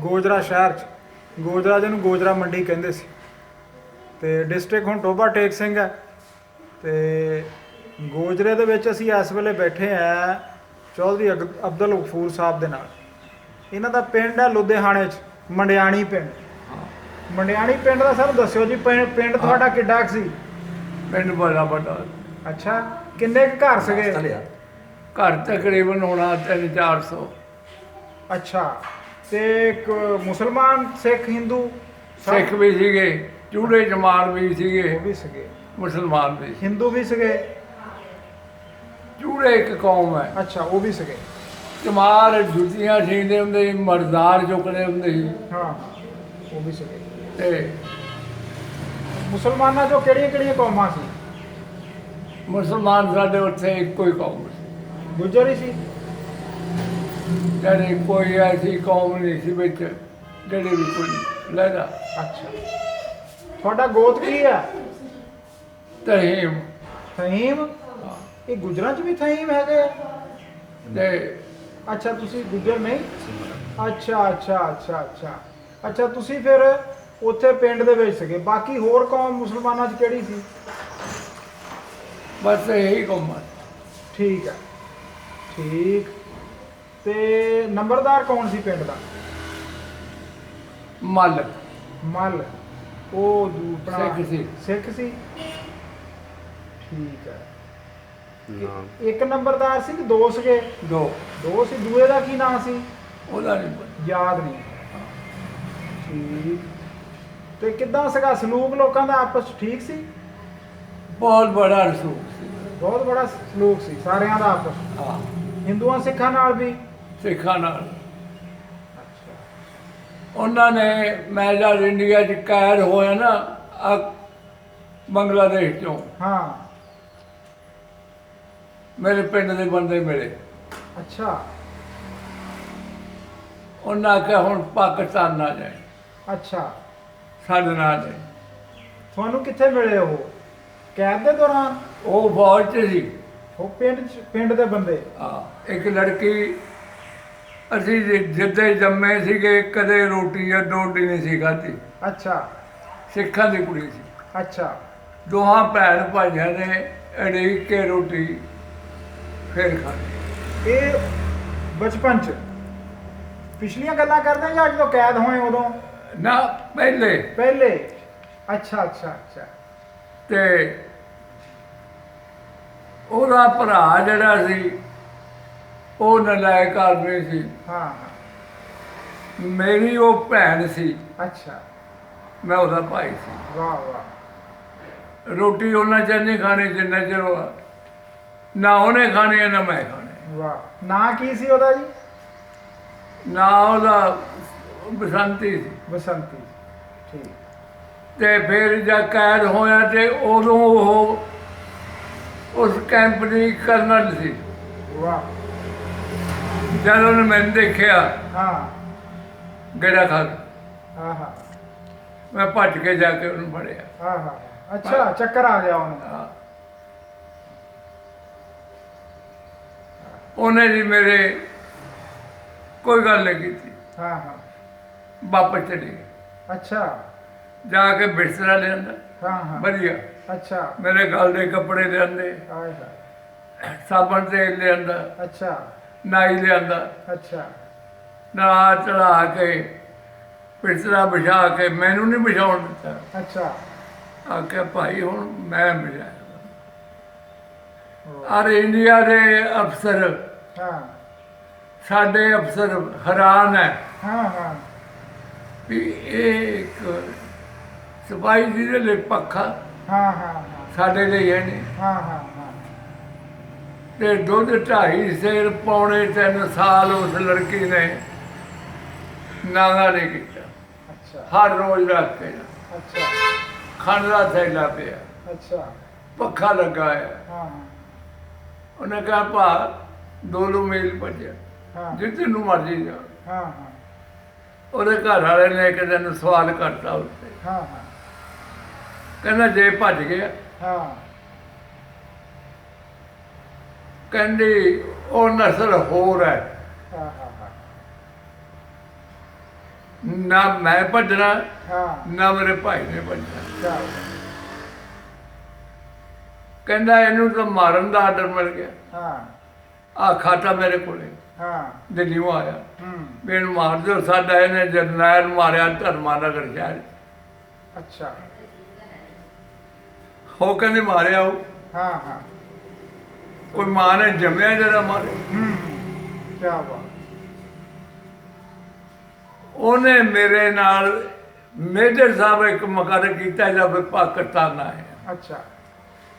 ਗੋਜਰਾ ਸ਼ਹਿਰ 'ਚ। ਗੋਜਰਾ ਜਿਹਨੂੰ ਗੋਜਰਾ ਮੰਡੀ ਕਹਿੰਦੇ ਸੀ। ਤੇ ਡਿਸਟ੍ਰਿਕਟ ਹੁਣ ਟੋਭਾ ਟੇਕ ਸਿੰਘ ਹੈ। ਤੇ ਗੋਜਰੇ ਦੇ ਵਿੱਚ ਅਸੀਂ ਇਸ ਵੇਲੇ ਬੈਠੇ ਆ ਚੌਧਰੀ ਅਬਦੁਲ ਗਫੂਰ ਸਾਹਿਬ ਦੇ ਨਾਲ। ਇਹਨਾਂ ਦਾ ਪਿੰਡ ਹੈ ਲੁਧਿਆਣੇ 'ਚ, ਮੰਡਿਆਣੀ ਪਿੰਡ। ਮੰਡਿਆਣੀ ਪਿੰਡ ਦਾ ਸਰ ਦੱਸਿਓ ਜੀ, ਪਿੰਡ ਤੁਹਾਡਾ ਕਿੱਡਾ ਕੁ ਸੀ? ਪਿੰਡ ਬੜਾ ਵੱਡਾ। ਅੱਛਾ, ਕਿੰਨੇ ਕੁ ਘਰ ਸੀਗੇ? ਘਰ ਤਕਰੀਬਨ ਹੋਣਾ 300-400। ਅੱਛਾ, ਤੇ ਮੁਸਲਮਾਨ, ਸਿੱਖ, ਹਿੰਦੂ ਸਭ? ਸਿੱਖ ਵੀ ਸੀਗੇ, ਚੂੜੇ ਜਮਾਲ ਵੀ ਸੀਗੇ, ਉਹ ਵੀ ਸੀਗੇ, ਮੁਸਲਮਾਨ ਵੀ, ਹਿੰਦੂ ਵੀ ਸੀਗੇ। ਚੂੜੇ ਇੱਕ ਕੌਮ ਹੈ। ਅੱਛਾ, ਉਹ ਵੀ ਸੀਗੇ। ਚਮਾਰ ਜੁੱਤੀਆਂ ਸੀਂਦੇ ਹੁੰਦੇ ਸੀ, ਮਰਦਾਰ ਚੁੱਕਦੇ ਹੁੰਦੇ ਸੀ। ਹਾਂ, ਉਹ ਵੀ ਸੀਗੇ। ਤੇ ਮੁਸਲਮਾਨਾਂ 'ਚੋਂ ਕਿਹੜੀਆਂ ਕਿਹੜੀਆਂ ਕੌਮਾਂ ਸੀ? ਮੁਸਲਮਾਨ ਸਾਡੇ ਉੱਥੇ ਇੱਕੋ ਹੀ ਕੌਮ ਸੀ। ਗੁੱਜਰ ਹੀ ਸੀ? ਯਾਨੀ ਕੋਈ ਐਸੀ ਕੌਮ ਨਹੀਂ ਸੀ ਵਿੱਚ ਜਿਹੜੀ ਵੀ ਕੋਈ ਲਹਿਦਾ। ਅੱਛਾ, ਤੁਹਾਡਾ ਗੋਤ ਕੀ ਹੈ? ਤਹੀਮ। ਫਹੀਮ? ਇਹ ਗੁੱਜਰਾਂ 'ਚ ਵੀ ਫਹੀਮ ਹੈਗੇ? ਤੇ ਅੱਛਾ, ਤੁਸੀਂ ਗੁੱਜਰ ਨਹੀਂ? ਅੱਛਾ ਅੱਛਾ ਅੱਛਾ ਅੱਛਾ ਅੱਛਾ, ਤੁਸੀਂ ਫਿਰ ਉੱਥੇ ਪਿੰਡ ਦੇ ਵਿੱਚ ਸੀਗੇ। ਬਾਕੀ ਹੋਰ ਕੌਮ ਮੁਸਲਮਾਨਾਂ 'ਚ ਕਿਹੜੀ ਸੀ? ਬਸ ਇਹੀ ਕੌਮ ਹੈ। ਠੀਕ ਹੈ, ਠੀਕ। ਤੇ ਨੰਬਰਦਾਰ ਕੌਣ ਸੀ ਪਿੰਡ ਦਾ? ਮੱਲ ਮੱਲ? ਉਹ ਆਪਣਾ ਸਿੱਖ ਸੀ। ਸਿੱਖ ਸੀ, ਠੀਕ ਹੈ। ਇੱਕ ਨੰਬਰਦਾਰ ਸੀ ਕਿ ਦੋ ਸੀਗੇ? ਦੋ ਸੀ। ਦੂਏ ਦਾ ਕੀ ਨਾਂ ਸੀ? ਉਹਦਾ ਨਹੀਂ ਪਤਾ। ਯਾਦ ਨਹੀਂ। ਠੀਕ। ਤੇ ਕਿੱਦਾਂ ਸੀਗਾ ਸਲੂਕ ਲੋਕਾਂ ਦਾ ਆਪਸ 'ਚ? ਠੀਕ ਸੀ? ਬਹੁਤ ਬੜਾ ਰਸੂਖ ਸੀ। ਬਹੁਤ ਬੜਾ ਸਲੂਕ ਸੀ ਸਾਰਿਆਂ ਦਾ ਆਪਸ 'ਚ? ਹਾਂ, ਹਿੰਦੂਆਂ ਸਿੱਖਾਂ ਨਾਲ ਵੀ? ਸਿੱਖਾਂ ਨਾਲ। ਅੱਛਾ। ਉਹਨਾਂ ਨੇ, ਮੈਂ ਜਦ ਇੰਡੀਆ 'ਚ ਕੈਦ ਹੋਇਆ ਨਾ ਬੰਗਲਾਦੇਸ਼ ਚੋਂ, ਹਾਂ। ਮੇਰੇ ਪਿੰਡ ਦੇ ਬੰਦੇ ਮਿਲੇ। ਅੱਛਾ ਉਹਨਾਂ ਆਖਿਆ ਹੁਣ ਪਾਕਿਸਤਾਨ ਨਾ ਜਾਏ, ਅੱਛਾ। ਸਾਡੇ ਨਾਲ ਜਾਏ। ਤੁਹਾਨੂੰ ਕਿੱਥੇ ਮਿਲੇ ਉਹ? ਕੈਦ ਦੇ ਦੌਰਾਨ? ਉਹ ਫੌਜ 'ਚ ਸੀ। ਉਹ ਪਿੰਡ ਦੇ ਬੰਦੇ? ਹਾਂ, ਇੱਕ ਲੜਕੀ, ਅਸੀਂ ਜਿੱਦੇ ਜੰਮੇ ਸੀਗੇ ਕਦੇ ਰੋਟੀ ਜਾਂ ਡੋਡੀ ਨਹੀਂ ਸੀ ਖਾਧੀ। ਅੱਛਾ ਸਿੱਖਾਂ ਦੀ ਕੁੜੀ ਸੀ। ਅੱਛਾ ਦੋਹਾਂ ਭੈਣ ਭਾਈਆਂ ਨੇ ਅੜੀਕ ਕੇ ਰੋਟੀ ਫਿਰ ਖਾਧੀ। ਇਹ ਬਚਪਨ 'ਚ ਪਿਛਲੀਆਂ ਗੱਲਾਂ ਕਰਦੇ ਜਾਂ ਜਦੋਂ ਕੈਦ ਹੋਏ ਉਦੋਂ? ਨਾ, ਪਹਿਲੇ। ਪਹਿਲੇ? ਅੱਛਾ ਅੱਛਾ ਅੱਛਾ। ਤੇ ਉਹਦਾ ਭਰਾ ਜਿਹੜਾ ਸੀ ਉਹ ਨਲਾਇਕ ਆਦਮੀ ਸੀ। ਹਾਂ। ਮੇਰੀ ਉਹ ਭੈਣ ਸੀ, ਅੱਛਾ। ਮੈਂ ਉਹਦਾ ਭਾਈ ਸੀ। ਵਾਹ ਵਾਹ। ਰੋਟੀ ਉਹਨਾਂ ਚਿਰ ਨਹੀਂ ਖਾਣੀ ਜਿੰਨਾ ਚਿਰ ਨਾ ਉਹਨੇ ਖਾਣੀ ਹੈ ਨਾ ਮੈਂ ਖਾਣੀ। ਵਾਹ। ਨਾਂ ਕੀ ਸੀ ਉਹਦਾ ਜੀ? ਨਾ ਉਹਦਾ ਬਸੰਤੀ ਸੀ। ਬਸੰਤੀ? ਠੀਕ। ਤੇ ਫਿਰ ਜਦ ਕੈਦ ਹੋਇਆ ਤੇ ਉਦੋਂ ਉਹ ਉਸ ਕੈਂਪ ਦੀ ਕਰਨਲ ਸੀ। ਵਾਹ। ਜਦ ਉਹਨੇ ਮੈਨੂੰ ਦੇਖਿਆ ਹਾਂ ਗੇੜਾ ਖਾ ਕੇ, ਹਾਂ ਹਾਂ ਮੈਂ ਭੱਜ ਕੇ ਜਾ ਕੇ ਉਹਨੂੰ ਫੜਿਆ। ਹਾਂ ਹਾਂ। ਅੱਛਾ, ਚੱਕਰ ਆ ਗਿਆ ਉਹਨੂੰ? ਹਾਂ। ਉਹਨੇ ਜੀ ਮੇਰੇ ਕੋਈ ਗੱਲ ਨਹੀਂ ਕੀਤੀ, ਹਾਂ ਹਾਂ। ਵਾਪਸ ਚਲੀ ਗਈ। ਅੱਛਾ। ਜਾ ਕੇ ਬਿਸਤਰਾ ਲਿਆਂਦਾ ਹਾਂ ਹਾਂ। ਵਧੀਆ, ਅੱਛਾ। ਮੇਰੇ ਗਲ ਦੇ ਕੱਪੜੇ ਲਿਆਂਦੇ, ਆਏ ਹਾਏ। ਸਾਬਣ ਤੇਲ ਲਿਆਂਦਾ, ਅੱਛਾ ਨਾਈ ਲਿਆਂਦਾ, ਅੱਛਾ ਨਹਾ ਚੜਾ ਕੇ ਬਿਸਤਰਾ ਵਿਛਾ ਕੇ ਮੈਨੂੰ ਨਹੀਂ ਵਿਛਾਉਣ ਦਿੱਤਾ। ਅੱਛਾ। ਆਖਿਆ ਭਾਈ ਹੁਣ ਮੈਂ ਮਿਲਿਆ। ਔਰ ਇੰਡੀਆ ਦੇ ਅਫਸਰ, ਹਾਂ ਸਾਡੇ ਅਫਸਰ ਹੈਰਾਨ ਹੈ ਹਾਂ ਹਾਂ। ਵੀ ਇਹ ਇੱਕ ਸਿਪਾਹੀ ਜਿਹਦੇ ਲਈ ਪੱਖਾ ਹਾਂ ਹਾਂ ਹਾਂ ਸਾਡੇ ਲਈ ਹੈ ਨਹੀਂ। ਹਾਂ ਹਾਂ ਹਾਂ। ਤੇ ਦੁੱਧ 2.5 ਸੇਰ ਪੌਣੇ 3 ਸਾਲ ਉਸ ਲੜਕੀ ਨੇ ਨਾਗਾ ਨਹੀਂ ਕੀਤਾ। ਅੱਛਾ ਹਰ ਰੋਜ਼ ਰੱਖ ਕੇ ਅੱਛਾ ਖੰਡ ਦਾ ਥੈਲਾ ਪਿਆ, ਅੱਛਾ। ਪੱਖਾ ਲੱਗਾ ਹੈ। ਹਾਂ ਉਹਨੇ ਕਿਹਾ ਭਾ 2 ਮੀਲ ਭੱਜਿਆ, ਹਾਂ ਜਿੱਥੇ ਨੂੰ ਮਰਜੀ ਜਾ। ਹਾਂ ਹਾਂ ਉਹਦੇ ਘਰ ਵਾਲੇ ਨੇ ਇੱਕ ਦਿਨ ਸਵਾਲ ਕਰਤਾ ਉੱਤੇ, ਹਾਂ ਹਾਂ ਕਹਿੰਦਾ ਜੇ ਭੱਜ ਗਿਆ, ਹਾਂ ਕਹਿੰਦੀ ਉਹ ਨਸਲ ਹੋਰ ਹੈ। ਹਾਂ ਹਾਂ ਹਾਂ। ਨਾ ਮੈਂ ਭੱਜਣਾ ਹਾਂ ਨਾ ਮੇਰੇ ਭਾਈ ਨੇ ਭੱਜਣਾ। ਕਿਆ ਕਹਿੰਦਾ ਇਹਨੂੰ ਤਾਂ ਮਾਰਨ ਦਾ ਆਰਡਰ ਮਿਲ ਗਿਆ, ਹਾਂ ਆ ਖਾਤਾ ਮੇਰੇ ਕੋਲੇ ਹਾਂ ਦਿੱਲੀੋਂ ਆਇਆ ਹੂੰ ਵੀ ਇਹਨੂੰ ਮਾਰ ਦਿਓ। ਸਾਡਾ ਇਹਨੇ ਜਰਨੈਲ ਮਾਰਿਆ ਧਰਮਾਨਗਰ ਸ਼ਹਿਰ 'ਚ। ਅੱਛਾ ਉਹ ਕਹਿੰਦੇ ਮਾਰਿਆ ਉਹ ਹਾਂ ਹਾਂ ਕੋਈ ਮਾਂ ਨੇ ਜੰਮਿਆ ਜਿਹੜਾ ਮਾਰੇ। ਕਿਆ ਬਾਤ ਉਹਨੇ ਮੇਰੇ ਨਾਲ ਮੇਜਰ ਸਾਹਿਬ ਇੱਕ ਮੁਕੱਦਰ ਕੀਤਾ ਜਦ ਪਾਕਿਸਤਾਨ ਆਏ ਅੱਛਾ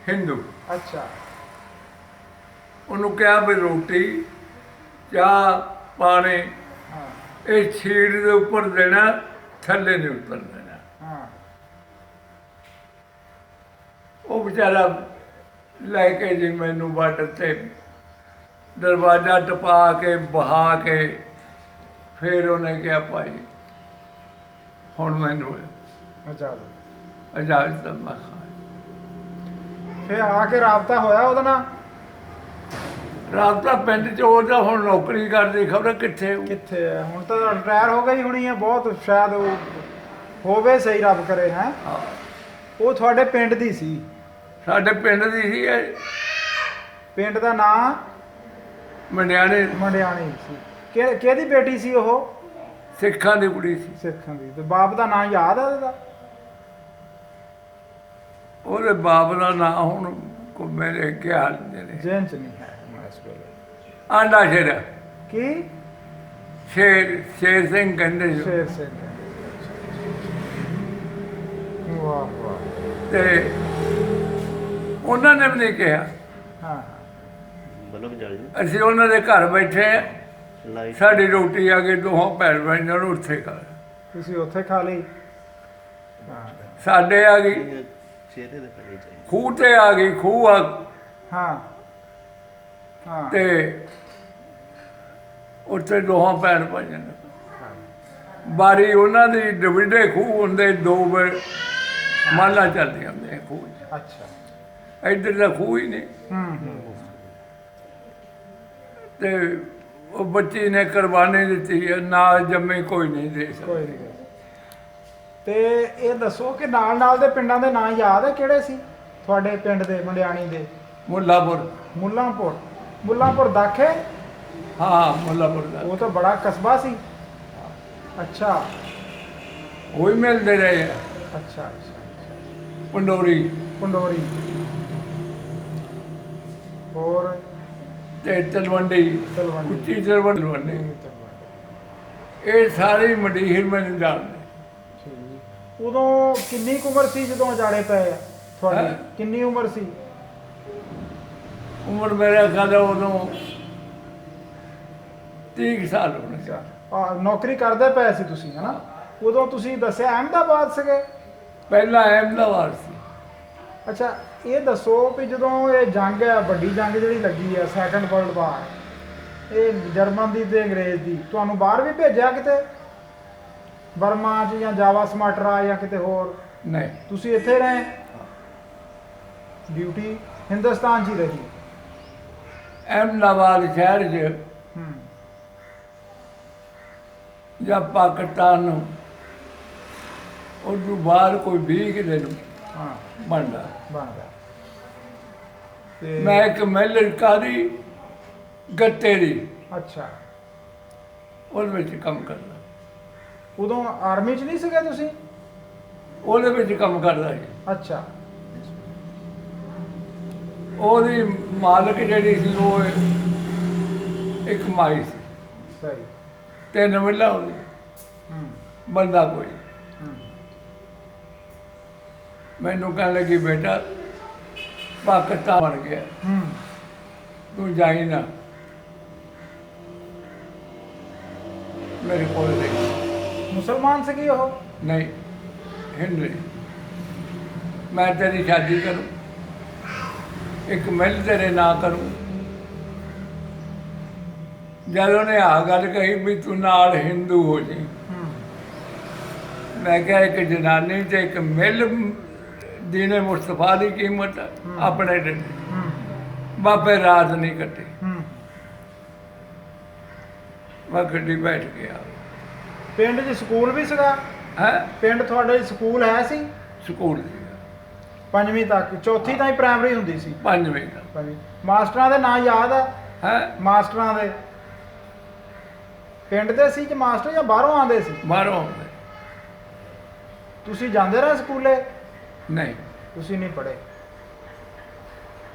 ਹਿੰਦੂ। ਅੱਛਾ ਉਹਨੂੰ ਕਿਹਾ ਵੀ ਰੋਟੀ ਚਾਹ ਪਾਣੀ ਹਾਂ ਇਹ ਛੀੜ ਦੇ ਉੱਪਰ ਦੇਣਾ, ਥੱਲੇ ਨਹੀਂ ਉਤਰ ਦੇਣਾ। ਹਾਂ ਉਹ ਵਿਚਾਰਾ ਲੈ ਕੇ ਜੀ ਮੈਨੂੰ ਬਾਰਡਰ ਤੇ ਦਰਵਾਜ਼ਾ ਟਪਾ ਕੇ ਬਹਾ ਕੇ ਫਿਰ ਉਹਨੇ ਕਿਹਾ ਭਾਈ ਹੁਣ ਮੈਨੂੰ ਅੱਛਾ ਇਜਾਜ਼ਤ ਦਾ ਮੈਂ ਖਾਂ। ਫੇ ਆ ਕੇ ਰਾਬਤਾ ਹੋਇਆ ਉਹਦੇ ਨਾਲ? ਰਾਬਤਾ ਪਿੰਡ 'ਚ ਉਹਦਾ ਹੁਣ ਨੌਕਰੀ ਕਰਦੀ, ਖਬਰ ਕਿੱਥੇ ਉਹ। ਕਿੱਥੇ ਹੈ ਹੁਣ? ਤਾਂ ਰਿਟਾਇਰ ਹੋ ਗਈ ਹੋਣੀ ਹੈ ਬਹੁਤ, ਸ਼ਾਇਦ ਉਹ ਹੋਵੇ, ਸਹੀ ਰੱਬ ਕਰੇ। ਹੈ ਹਾਂ, ਉਹ ਤੁਹਾਡੇ ਪਿੰਡ ਦੀ ਸੀ? ਸਾਡੇ ਪਿੰਡ ਦੀ ਸੀ ਇਹ, ਪਿੰਡ ਦਾ ਨਾਂ ਮੰਡਿਆਣੇ, ਮੰਡਿਆਣੀ ਸੀ। ਕਿਹਦੀ ਬੇਟੀ ਸੀ ਉਹ? ਸਿੱਖਾਂ ਦੀ ਕੁੜੀ ਸੀ। ਸਿੱਖਾਂ ਦੀ। ਤੇ ਬਾਪ ਦਾ ਨਾਂ ਯਾਦ ਹੈ ਉਹਦਾ? ਉਹਦੇ ਬਾਪ ਦਾ ਨਾਂ ਹੁਣ ਕੋ ਮੇਰੇ ਖਿਆਲ ਨੇ ਜੇਨ ਚ ਨਹੀਂ ਹੈ ਹੁਣ ਇਸ ਵੇਲੇ। ਆਂਡਾ ਸ਼ੇਰ, ਕੀ? ਸ਼ੇਰ ਸਿੰਘ ਕਹਿੰਦੇ ਸੀ। ਸ਼ੇਰ ਸਿੰਘ। ਵਾਹ ਵਾਹ। ਤੇ ਉਹਨਾਂ ਨੇ ਵੀ ਨਹੀਂ ਕਿਹਾ। ਹਾਂ ਬਲਬ ਜਲ ਜੀ ਅਸੀਂ ਉਹਨਾਂ ਦੇ ਘਰ ਬੈਠੇ ਹਾਂ, ਲਾਈਟ ਸਾਡੀ ਰੋਟੀ ਆ ਗਈ, ਦੋਹਾਂ ਭੈਣ ਭਾਈਆਂ ਨੂੰ ਉੱਥੇ ਖਾ ਲਈ। ਤੁਸੀਂ ਉੱਥੇ ਖਾ ਲਈ? ਹਾਂ ਸਾਡੇ ਆ ਗਈ ਚਿਹਰੇ ਦੇ ਪਰੇ ਚਾਹੀਏ। ਖੂਹ ਤੇ ਆ ਗਈ, ਖੂਹ ਆ ਹਾਂ ਹਾਂ ਤੇ ਉੱਥੇ ਦੋਹਾਂ ਭੈਣ ਭਾਈਆਂ ਨੇ ਬਾਰੀ ਉਹਨਾਂ ਦੀ ਡਿਵਿਡੇ ਖੂਹ ਹੁੰਦੇ, ਦੋ ਮਾਲਾ ਚੱਲਦੀਆਂ ਹੁੰਦੀਆਂ ਖੂਹ 'ਚ। ਅੱਛਾ। ਇੱਧਰ ਦਾ ਖੂਹ ਹੀ ਨਹੀਂ। ਹੂੰ ਤੇ ਉਹ ਬੱਚੀ ਨੇ ਕੁਰਬਾਨੀ ਦਿੱਤੀ ਹੈ, ਨਾਲ ਜੰਮੇ ਕੋਈ ਨਹੀਂ ਦੇ ਸਕਦਾ। ਕੋਈ ਨਹੀਂ। ਤੇ ਇਹ ਦੱਸੋ ਕਿ ਨਾਲ ਨਾਲ ਦੇ ਪਿੰਡਾਂ ਦੇ ਨਾਂ ਯਾਦ ਹੈ ਕਿਹੜੇ ਸੀ ਤੁਹਾਡੇ ਪਿੰਡ ਦੇ, ਮੰਡਿਆਣੀ ਦੇ? ਮੁੱਲਾਪੁਰ, ਮੁੱਲਾਂਪੁਰ। ਮੁੱਲਾਂਪੁਰ ਦਾਖੇ? ਹਾਂ ਮੁੱਲਾਪੁਰ ਦਾ ਉਹ ਤਾਂ ਬੜਾ ਕਸਬਾ ਸੀ। ਅੱਛਾ ਉਹ ਹੀ ਮਿਲਦੇ ਰਹੇ ਆ। ਅੱਛਾ ਅੱਛਾ। ਪੰਡੋਰੀ ਪੰਡੋਰੀ। ਹੋਰ? ਤੇ ਤਲਵੰਡੀ, ਤਲਵੰਡੀ। ਉੱਚੀ ਤਲਵੰਡੀ, ਇਹ ਸਾਰੀ ਮੰਡੀਰ ਮੈਨੂੰ ਜਾਣਦੇ। ਉਦੋਂ ਕਿੰਨੀ ਕੁ ਉਮਰ ਸੀ ਜਦੋਂ ਅਜਾੜੇ ਪਏ ਆ ਤੁਹਾਡੀ? ਹੈਂ? ਕਿੰਨੀ ਉਮਰ ਸੀ? ਉਮਰ ਮੇਰਾ ਖਿਆਲ ਉਦੋਂ 30 ਸਾਲ ਹੋਣੇ ਸੀ। ਨੌਕਰੀ ਕਰਦੇ ਪਏ ਸੀ ਤੁਸੀਂ, ਹੈ ਨਾ? ਉਦੋਂ ਤੁਸੀਂ ਦੱਸਿਆ ਅਹਿਮਦਾਬਾਦ ਸੀਗੇ? ਪਹਿਲਾਂ ਅਹਿਮਦਾਬਾਦ ਸੀ। ਅੱਛਾ ਇਹ ਦੱਸੋ ਵੀ ਜਦੋਂ ਇਹ ਜੰਗ ਹੈ, ਵੱਡੀ ਜੰਗ ਜਿਹੜੀ ਲੱਗੀ ਹੈ, ਸੈਕੰਡ ਵਰਲਡ ਵਾਰ, ਇਹ ਜਰਮਨ ਦੀ ਤੇ ਅੰਗਰੇਜ਼ ਦੀ, ਤੁਹਾਨੂੰ ਬਾਹਰ ਵੀ ਭੇਜਿਆ ਕਿਤੇ? ਬਰਮਾ 'ਚ ਜਾਂ ਜਾਵਾ ਸਮਾਟਰਾ ਜਾਂ ਕਿਤੇ ਹੋਰ? ਨਹੀਂ, ਤੁਸੀਂ ਇੱਥੇ ਰਹੇ? ਡਿਊਟੀ ਹਿੰਦੁਸਤਾਨ 'ਚ ਹੀ ਰਹੀ? ਅਹਿਮਦਾਬਾਦ ਸ਼ਹਿਰ 'ਚ ਹੂੰ ਜਾਂ ਪਾਕਿਸਤਾਨ ਨੂੰ ਉਦੋਂ ਬਾਅਦ ਕੋਈ 20 ਕੁ ਦਿਨ ਹਾਂ ਬਣਦਾ। ਬਣ ਗਿਆ। ਤੇ ਮੈਂ ਇੱਕ ਮਿਲਟਰੀ ਗੱਤੇ ਦੀ ਅੱਛਾ ਉਹਦੇ ਵਿੱਚ ਕੰਮ ਕਰਦਾ, ਉਦੋਂ ਆਰਮੀ 'ਚ ਨਹੀਂ ਸੀਗੇ ਤੁਸੀਂ? ਉਹਦੇ ਵਿੱਚ ਕੰਮ ਕਰਦਾ ਸੀ। ਅੱਛਾ ਉਹਦੀ ਮਾਲਕ ਜਿਹੜੀ ਸੀ ਉਹ ਇੱਕ ਮਾਈ ਸੀ, ਸਹੀ। ਤਿੰਨ ਮਿਲਾਂ ਉਹਦੀ, ਹੂੰ ਬੰਦਾ ਕੋਈ। ਹੂੰ ਮੈਨੂੰ ਕਹਿਣ ਲੱਗੀ ਬੇਟਾ ਪਾਕਿਸਤਾਨ ਬਣ ਗਿਆ, ਹੂੰ ਤੂੰ ਜਾਈ ਨਾ ਮੇਰੇ ਕੋਲ ਰਹੀ। ਮੁਸਲਮਾਨ ਸੀਗੀ ਉਹ? ਨਹੀਂ, ਹਿੰਦੂ। ਮੈਂ ਤੇਰੀ ਸ਼ਾਦੀ ਕਰੂੰ, ਇੱਕ ਮਿਲ ਤੇਰੇ ਨਾਂ ਕਰੂੰ। ਜਦ ਉਹਨੇ ਆ ਗੱਲ ਕਹੀ ਵੀ ਤੂੰ ਨਾਲ ਹਿੰਦੂ ਹੋ ਜੀ, ਹੂੰ ਮੈਂ ਕਿਹਾ ਇੱਕ ਜਨਾਨੀ ਤੇ ਇੱਕ ਮਿਲ ਦੀਨੇ ਮੁਸਤਫਾ ਦੀ ਕੀਮਤ ਆਪਣੇ ਢਿੱਡ। ਹੂੰ ਬਾਪੇ ਰਾਤ ਨਹੀਂ ਕੱਟੀ। ਹੂੰ ਮੈਂ ਗੱਡੀ ਬੈਠ ਗਿਆ, ਪਿੰਡ 'ਚ ਸਕੂਲ ਵੀ ਸੀਗਾ? ਹੈ ਪਿੰਡ ਤੁਹਾਡੇ 'ਚ ਸਕੂਲ ਹੈ ਸੀ? ਸਕੂਲ 5ਵੀਂ ਤੱਕ, ਚੌਥੀ ਤਾਈਂ ਪ੍ਰਾਇਮਰੀ ਹੁੰਦੀ ਸੀ? 5ਵੀਂ ਦਾ ਪੰਜਵੀਂ। ਮਾਸਟਰਾਂ ਦੇ ਨਾਂ ਯਾਦ ਆ? ਹੈ ਮਾਸਟਰਾਂ ਦੇ ਪਿੰਡ ਦੇ ਸੀ ਕਿ ਮਾਸਟਰ ਜਾਂ ਬਾਹਰੋਂ ਆਉਂਦੇ ਸੀ? ਬਾਹਰੋਂ ਆਉਂਦੇ। ਤੁਸੀਂ ਜਾਂਦੇ ਰਹੇ ਸਕੂਲੇ? ਨਹੀਂ ਤੁਸੀਂ ਨਹੀਂ ਪੜ੍ਹੇ?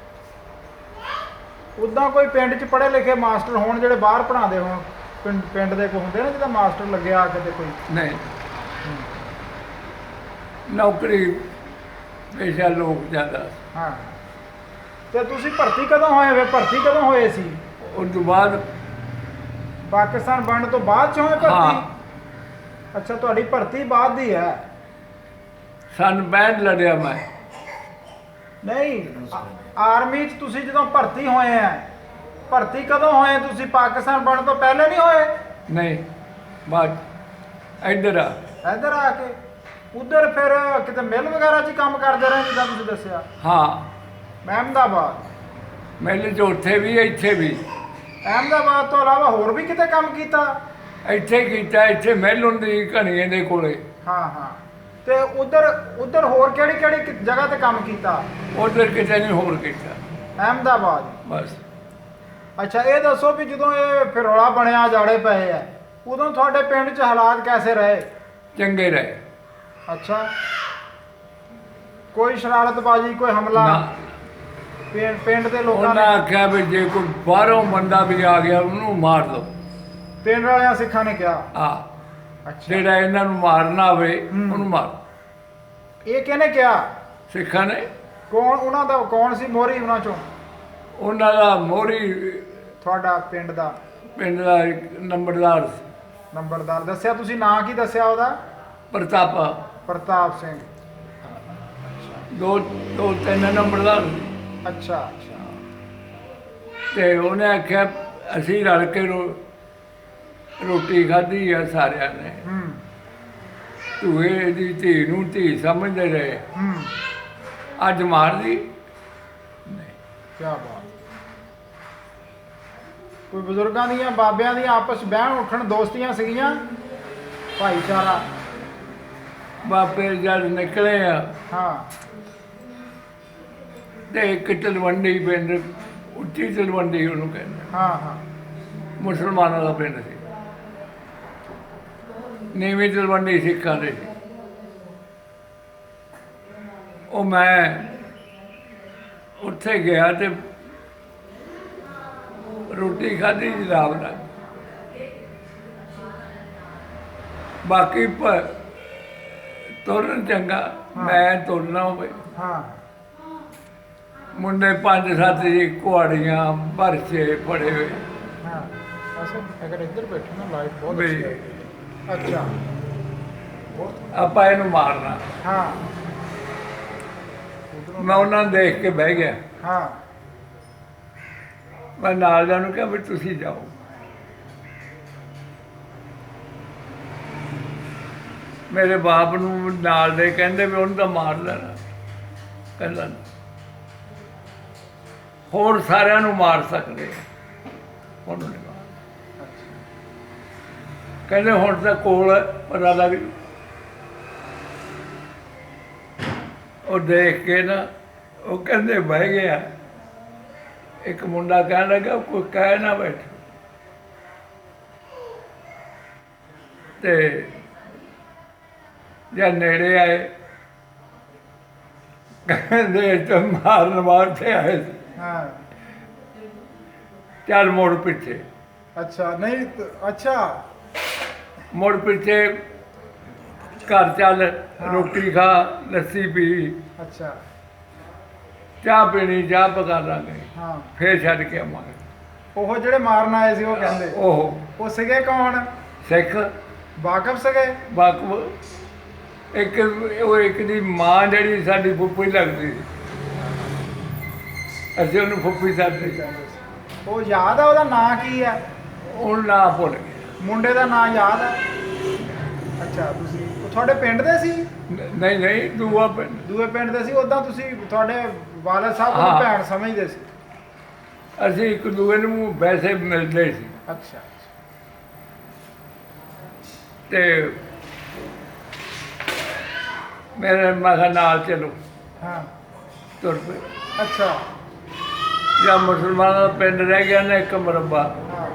ਉੱਦਾਂ ਕੋਈ ਪਿੰਡ 'ਚ ਪੜ੍ਹੇ ਲਿਖੇ ਮਾਸਟਰ ਹੋਣ ਜਿਹੜੇ ਬਾਹਰ ਪੜ੍ਹਾਉਂਦੇ ਹੋਣ? ਪਿੰਡ ਦੇ ਕੋਈ ਹੁੰਦੇ ਨਾ ਜਿਹਦਾ ਮਾਸਟਰ ਲੱਗਿਆ ਕਿਤੇ ਕੋਈ? ਨਹੀਂ ਨੌਕਰੀ ਪੇਸ਼ਾ ਲੋਕ ਜ਼ਿਆਦਾ। ਹਾਂ। ਤੇ ਤੁਸੀਂ ਭਰਤੀ ਕਦੋਂ ਹੋਏ? ਫਿਰ ਭਰਤੀ ਕਦੋਂ ਹੋਏ ਸੀ? ਉਸ ਤੋਂ ਬਾਅਦ ਪਾਕਿਸਤਾਨ ਬਣਨ ਤੋਂ ਬਾਅਦ 'ਚ ਹੋਏ ਹਾਂ ਭਰਤੀ? ਅੱਛਾ, ਤੁਹਾਡੀ ਭਰਤੀ ਬਾਅਦ ਦੀ ਹੈ? ਸਨ 65 ਲੜਿਆ ਮੈਂ। ਨਹੀਂ, ਆਰਮੀ 'ਚ ਤੁਸੀਂ ਜਦੋਂ ਭਰਤੀ ਹੋਏ ਆ, ਭਰਤੀ ਕਦੋਂ ਹੋਏ ਤੁਸੀਂ? ਪਾਕਿਸਤਾਨ ਬਣਨ ਤੋਂ ਪਹਿਲੇ ਨਹੀਂ ਹੋਏ? ਨਹੀਂ ਬਾਅਦ ਇੱਧਰ ਆ। ਇੱਧਰ ਆ ਕੇ ਉਧਰ ਫਿਰ ਕਿਤੇ ਮਿਲ ਵਗੈਰਾ 'ਚ ਹੀ ਕੰਮ ਕਰਦੇ ਰਹੇ ਜਿੱਦਾਂ ਤੁਸੀਂ ਦੱਸਿਆ? ਹਾਂ ਅਹਿਮਦਾਬਾਦ। ਮੇਰੇ ਚ ਉੱਥੇ ਵੀ ਇੱਥੇ ਵੀ। ਅਹਿਮਦਾਬਾਦ ਤੋਂ ਇਲਾਵਾ ਹੋਰ ਵੀ ਕਿਤੇ ਕੰਮ ਕੀਤਾ? ਇੱਥੇ ਕੀਤਾ, ਇੱਥੇ ਮਿਲ ਹੁੰਦੀ ਘਣੀਏ ਦੇ ਕੋਲੇ। ਹਾਂ ਹਾਂ। ਤੇ ਉਧਰ ਹੋਰ ਕਿਹੜੀ ਜਗ੍ਹਾ ਤੇ ਕੰਮ ਕੀਤਾ? ਉਧਰ ਕਿਤੇ ਨਹੀਂ ਹੋਰ ਕੀਤਾ, ਅਹਿਮਦਾਬਾਦ। ਬਸ। ਅੱਛਾ, ਇਹ ਦੱਸੋ ਵੀ ਜਦੋਂ ਇਹ ਫਿਰ ਰੌਲਾ ਬਣਿਆ, ਜਾੜੇ ਪਏ ਆ, ਉਦੋਂ ਤੁਹਾਡੇ ਪਿੰਡ 'ਚ ਹਾਲਾਤ ਕੈਸੇ ਰਹੇ? ਚੰਗੇ ਰਹੇ। ਅੱਛਾ, ਕੋਈ ਸ਼ਰਾਰਤਬਾਜ਼ੀ, ਕੋਈ ਹਮਲਾ? ਨਾ ਪਿੰਡ ਦੇ ਲੋਕਾਂ ਉਹਨਾਂ ਨੇ? ਆਖਿਆ ਵੀ ਜੇ ਕੋਈ ਬਾਹਰੋਂ ਬੰਦਾ ਵੀ ਆ ਗਿਆ ਉਹਨੂੰ ਮਾਰ ਦਿਓ। ਪਿੰਡ ਵਾਲਿਆਂ ਸਿੱਖਾਂ ਨੇ ਕਿਹਾ? ਆ ਅੱਛਾ, ਜਿਹੜਾ ਇਹਨਾਂ ਨੂੰ ਮਾਰਨਾ ਹੋਵੇ ਉਹਨੂੰ ਮਾਰ। ਇਹ ਕਿਹਨੇ ਕਿਹਾ? ਸਿੱਖਾਂ ਨੇ। ਕੌਣ ਉਹਨਾਂ ਦਾ ਕੌਣ ਸੀ ਮੋਹਰੀ ਉਹਨਾਂ ਚੋਂ? ਉਹਨਾਂ ਦਾ ਮੋਹਰੀ ਤੁਹਾਡਾ ਪਿੰਡ ਦਾ ਪਿੰਡ ਦਾ ਇੱਕ ਨੰਬਰਦਾਰ ਸੀ, ਨੰਬਰਦਾਰ ਦੱਸਿਆ ਤੁਸੀਂ? ਨਾਂ ਕੀ ਦੱਸਿਆ ਉਹਦਾ? ਪ੍ਰਤਾਪਾ। ਪ੍ਰਤਾਪ ਸਿੰਘ। ਦੋ ਤਿੰਨ ਨੰਬਰਦਾਰ ਸੀ। ਅੱਛਾ ਅੱਛਾ। ਤੇ ਉਹਨੇ ਆਖਿਆ ਅਸੀਂ ਰਲ ਕੇ ਰੋਟੀ ਖਾਧੀ ਆ ਸਾਰਿਆਂ ਨੇ। ਤੂੰ ਇਹਦੀ ਧੀ ਨੂੰ ਧੀ ਸਮਝਦੇ ਰਹੇ, ਅੱਜ ਮਾਰਦੀ। ਕੀ ਬਾਤ। ਕੋਈ ਬਜ਼ੁਰਗਾਂ ਦੀਆਂ, ਬਾਬਿਆਂ ਦੀਆਂ ਆਪਸ ਬਹਿਣ ਉੱਠਣ ਦੋਸਤੀਆਂ ਸੀਗੀਆਂ, ਭਾਈਚਾਰਾ? ਬਾਪੇ ਜਦ ਨਿਕਲੇ ਆ ਹਾਂ। ਤੇ ਇੱਕ ਤਲਵੰਡੀ ਪਿੰਡ, ਉੱਚੀ ਤਲਵੰਡੀ ਉਹਨੂੰ ਕਹਿੰਦੇ, ਹਾਂ ਹਾਂ। ਮੁਸਲਮਾਨਾਂ ਦਾ ਪਿੰਡ ਸੀ। ਨੀਵੀਂ ਤਲਵੰਡੀ ਸਿੱਖਾਂ ਦੇ ਸੀ। ਉਹ ਮੈਂ ਉੱਥੇ ਗਿਆ ਤੇ ਰੋਟੀ ਖਾਧੀ ਜਨਾਬ ਨਾਲ। ਬਾਕੀ ਤੁਰਨ ਚੰਗਾ, ਮੈਂ ਤੁਰਨਾ ਹੋਵੇ। ਹਾਂ। ਮੁੰਡੇ 5-7 ਜੀ ਕੁਹਾੜੀਆਂ ਭਰਚੇ ਫੜੇ ਹੋਏ। ਹਾਂ। ਅੱਛਾ, ਅਗਰ ਇੱਧਰ ਬੈਠੇ ਨਾ ਲਾਈਟ ਬਹੁਤ ਵੀ ਅੱਛੀ ਹੈ। ਅੱਛਾ। ਆਪਾਂ ਇਹਨੂੰ ਮਾਰਨਾ। ਹਾਂ ਮੈਂ ਉਹਨਾਂ ਨੂੰ ਦੇਖ ਕੇ ਬਹਿ ਗਿਆ। ਹਾਂ। ਮੈਂ ਨਾਲ ਦਿਆਂ ਨੂੰ ਕਿਹਾ ਵੀ ਤੁਸੀਂ ਜਾਓ। ਮੇਰੇ ਬਾਪ ਨੂੰ ਨਾਲ ਦੇ ਕਹਿੰਦੇ ਵੀ ਉਹਨੂੰ ਤਾਂ ਮਾਰ ਲੈਣਾ। ਕਹਿੰਦਾ ਹੋਰ ਸਾਰਿਆਂ ਨੂੰ ਮਾਰ ਸਕਦੇ ਆ, ਉਹਨੂੰ ਨਹੀਂ ਮਾਰ। ਕਹਿੰਦੇ ਹੁਣ ਤਾਂ ਕੋਲ ਪਤਾ ਲੱਗ ਜੂ। ਉਹ ਦੇਖ ਕੇ ਨਾ ਉਹ ਕਹਿੰਦੇ ਬਹਿ ਗਿਆ। ਇੱਕ ਮੁੰਡਾ ਕਹਿਣ ਲੱਗਾ ਕੋਈ ਕਹਿ ਨਾ ਬੈਠੋ। ਤੇ ਜਦ ਨੇੜੇ ਆਏ ਕਹਿੰਦੇ ਤੇ ਮਾਰਨ ਵਾਸਤੇ ਆਏ ਸੀ। ਹਾਂ। ਚੱਲ ਮੁੜ ਪਿੱਛੇ। ਅੱਛਾ। ਨਹੀਂ ਅੱਛਾ। ਮੁੜ ਪਿੱਛੇ ਘਰ ਚੱਲ, ਰੋਟੀ ਖਾ, ਲੱਸੀ ਪੀ, ਅੱਛਾ। ਚਾਹ ਪੀਣੀ, ਚਾਹ ਪਕਾ ਲਾਂਗੇ, ਹਾਂ। ਫੇਰ ਛੱਡ ਕੇ ਆਵਾਂਗੇ। ਉਹ ਜਿਹੜੇ ਮਾਰਨ ਆਏ ਸੀ ਉਹ ਕਹਿੰਦੇ? ਉਹ ਸੀਗੇ ਕੌਣ? ਸਿੱਖ ਵਾਕਫ ਸੀਗੇ? ਵਾਕਫ। ਇੱਕ ਦੀ ਮਾਂ ਜਿਹੜੀ ਸਾਡੀ ਫੁੱਫੀ ਲੱਗਦੀ ਸੀ, ਅਸੀਂ ਉਹਨੂੰ ਫੁੱਫੀ ਸਾਡੀ ਕਹਿੰਦੇ ਸੀ। ਉਹ ਯਾਦ ਆ ਉਹਦਾ ਨਾਂ ਕੀ ਹੈ? ਉਹ ਨਾਂ ਭੁੱਲ ਗਿਆ। ਮੁੰਡੇ ਦਾ ਨਾਂ ਯਾਦ ਹੈ? ਅੱਛਾ। ਤੁਸੀਂ ਉਹ ਤੁਹਾਡੇ ਪਿੰਡ ਦੇ ਸੀ? ਨਹੀਂ ਦੂਆ ਪਿੰਡ। ਦੂਏ ਪਿੰਡ ਦੇ ਸੀ। ਉਦਾਂ ਤੁਸੀਂ ਤੁਹਾਡੇ ਵਾਲਦ ਸਾਹਿਬ ਨੂੰ ਹਾਂ। ਭੈਣ ਸਮਝਦੇ ਸੀ? ਅਸੀਂ ਇੱਕ ਦੂਏ ਨੂੰ ਵੈਸੇ ਮਿਲਦੇ ਸੀ। ਅੱਛਾ। ਤੇ ਮੇਰੇ ਮੈਂ ਕਿਹਾ ਨਾਲ ਚਲੋ, ਹਾਂ ਤੁਰ ਪਏ। ਅੱਛਾ ਜਾਂ ਮੁਸਲਮਾਨਾਂ ਦਾ ਪਿੰਡ ਰਹਿ ਗਿਆ ਨਾ ਇੱਕ ਮੁਰੱਬਾ, ਹਾਂ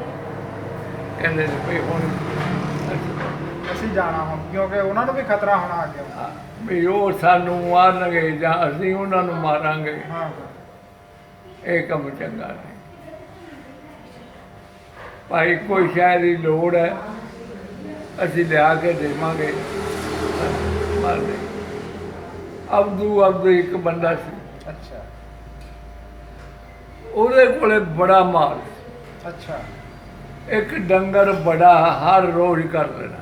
ਕਹਿੰਦੇ ਨੇ ਵੀ ਹੁਣ ਅਸੀਂ ਜਾਣਾ ਹੁਣ, ਕਿਉਂਕਿ ਉਹਨਾਂ ਨੂੰ ਵੀ ਖਤਰਾ ਹੋਣਾ ਅੱਗੇ। ਵੀ ਉਹ ਸਾਨੂੰ ਮਾਰਨਗੇ ਜਾਂ ਅਸੀਂ ਉਹਨਾਂ ਨੂੰ ਮਾਰਾਂਗੇ, ਹਾਂ ਇਹ ਕੰਮ ਚੰਗਾ ਨਹੀਂ। ਭਾਈ ਕੋਈ ਸ਼ਾਇਦ ਦੀ ਲੋੜ ਹੈ, ਅਸੀਂ ਲਿਆ ਕੇ ਦੇਵਾਂਗੇ, ਮਾਰ ਦੇ। ਅਬਦੂ ਇੱਕ ਬੰਦਾ ਸੀ, ਅੱਛਾ ਉਹਦੇ ਕੋਲੇ ਬੜਾ ਮਾਲ, ਅੱਛਾ ਇੱਕ ਡੰਗਰ ਬੜਾ ਹਰ ਰੋਜ਼ ਕਰ ਦੇਣਾ।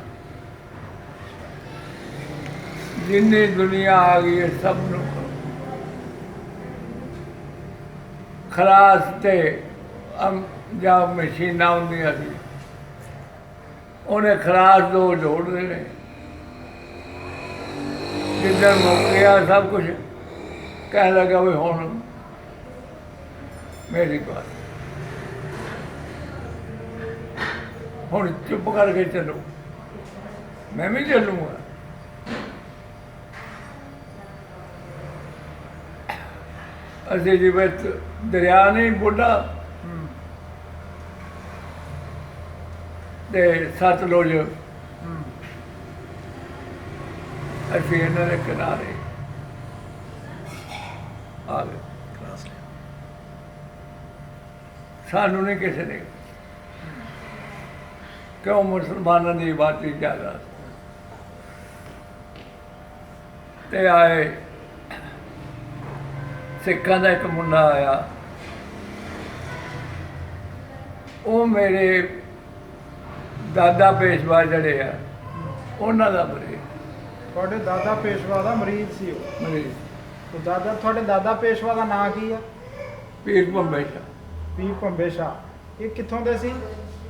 ਜਿੰਨੀ ਦੁਨੀਆ ਆ ਗਈ ਹੈ ਸਭ ਨੂੰ ਖਲਾਸ ਤੇ ਜਾਂ ਮਸ਼ੀਨਾਂ ਹੁੰਦੀਆਂ ਸੀ, ਉਹਨੇ ਖਲਾਸ ਦੋ ਜੋੜ ਦੇਣੇ। ਜਿੱਦਣ ਮੁੱਕ ਗਿਆ ਸਭ ਕੁਝ, ਕਹਿਣ ਲੱਗਾ ਵੀ ਹੁਣ ਮੇਰੀ ਬਾਤ, ਹੁਣ ਚੁੱਪ ਕਰਕੇ ਚੱਲੋ, ਮੈਂ ਵੀ ਚੱਲੂਗਾ। ਅਸੀਂ ਜਿਵੇਂ ਦਰਿਆ ਨਹੀਂ ਬੁੱਢਾ ਹੂੰ ਤੇ ਸਤਲੁਜ, ਹੂੰ ਅਸੀਂ ਇਹਨਾਂ ਦੇ ਕਿਨਾਰੇ ਆ ਗਏ। ਸਾਨੂੰ ਨਹੀਂ ਕਿਸੇ ਨੇ, ਕਿਉਂ ਮੁਸਲਮਾਨਾਂ ਦੀ ਆਬਾਦੀ ਜ਼ਿਆਦਾ ਤੇ ਆਏ। ਸਿੱਖਾਂ ਦਾ ਇੱਕ ਮੁੰਡਾ ਆਇਆ, ਉਹ ਮੇਰੇ ਦਾਦਾ ਪੇਸ਼ਵਾ ਜਿਹੜੇ ਆ ਉਹਨਾਂ ਦਾ ਮਰੀਜ਼ ਤੁਹਾਡੇ ਦਾਦਾ ਪੇਸ਼ਵਾ ਦਾ ਮਰੀਜ਼ ਸੀ ਉਹ? ਮਰੀਜ਼ ਤੇ ਤੁਹਾਡੇ ਦਾਦਾ ਪੇਸ਼ਵਾ ਦਾ ਨਾਂ ਕੀ ਆ? ਪੀਰ ਭੰਬੇ ਸ਼ਾਹ। ਪੀਰ ਭੰਬੇ ਸ਼ਾਹ। ਇਹ ਕਿੱਥੋਂ ਦੇ ਸੀ?